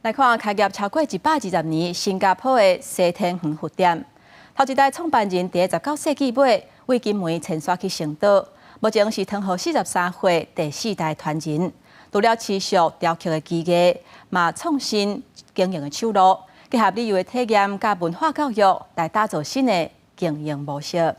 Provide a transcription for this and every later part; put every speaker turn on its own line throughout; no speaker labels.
来看开业超过120年新加坡的西天园饭店，头一代创办人伫19世纪尾为金门迁徙去成都，目前是汤和43岁第4代传人。除了持续雕刻的技艺，嘛创新经营的手路，结合旅游的体验甲文化教育，来打造新的经营模式。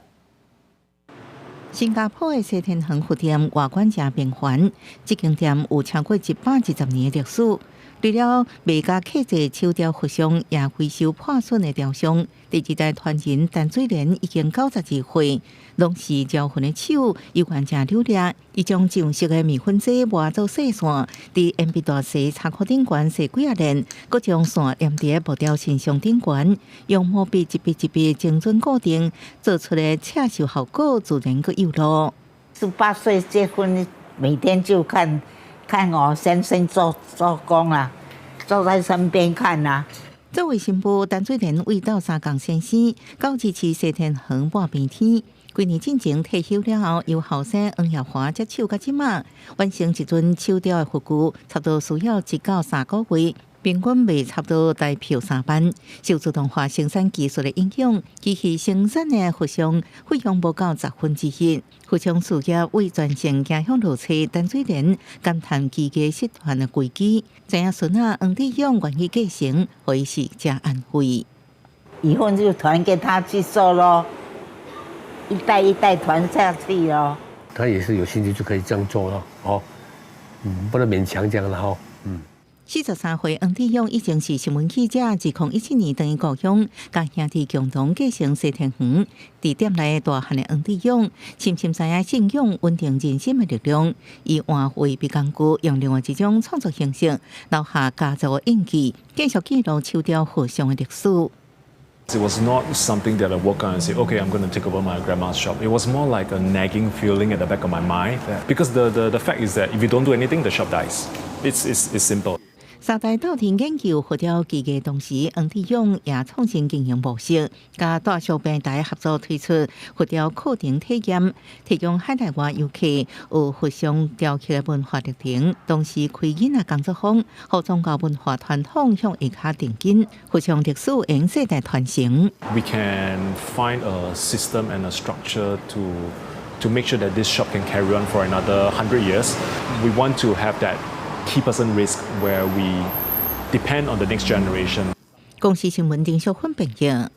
新加坡的西天园饭店外观正平凡，这间店有超过120年的历史。除了卖甲客制手雕佛像，也回收破损的雕像。第2代传人陈水莲已经92岁，拢是招魂的手，有关正流利。伊将上色的面粉纸磨做细线，伫鉛笔大细插壳顶悬细几啊链，佮将线粘伫木雕形象顶悬，用毛笔一笔一笔精准固定，做出的刺绣效果自然佮有路。
18岁结婚，每天就看我先生做工啦，坐在身边看啦。
作为新妇，陈水莲为到3工先生，到支持西天园半边天。几年进前退休了后，由后生黄耀华接手到即马，完成一尊手雕的佛具，差不多需要1到3个月。平均卖差不多台票3万。受自动化生产技术的影响，机器生产的佛像费用无到1/10。佛像事业为全城走向路车，陈水莲感叹技艺失传的危机。知影孙仔黄志勇愿意继承，可以是真安慰。
以后就传给他去做咯，一代一代传下去咯。
他也是有兴趣就可以这样做了，哦，不能勉强这样了哈
，43岁黄志勇已经是新闻记者，自2017年等于故乡，甲兄弟共同继承西天园。伫店内大汉的黄志勇，深深知影信仰稳定人心的力量。以换绘笔工具，用另外一种创作形式，留下家族的印记，继续记录手雕佛像的历史。
It was not something that I woke up and say, okay, I'm going to take over my grandma's shop. It was more like a nagging feeling at the back of my mind. Because the fact is that if you don't do anything, the shop dies. It's simple.
3代斗阵研究佛雕技艺同时，黄志勇也创新经营模式，甲大小平台合作推出佛雕课程体验，提供海内外游客有佛像雕刻的文化历程，同时开囡仔工作坊，互宗教文化传统向下卡定根，佛像历史用世代传承。
We can find a system and a structure to make sure that this shop can carry on for another 100 years. We want to have that key person risk where we depend on the next generation.
公司新闻丁小芬评价。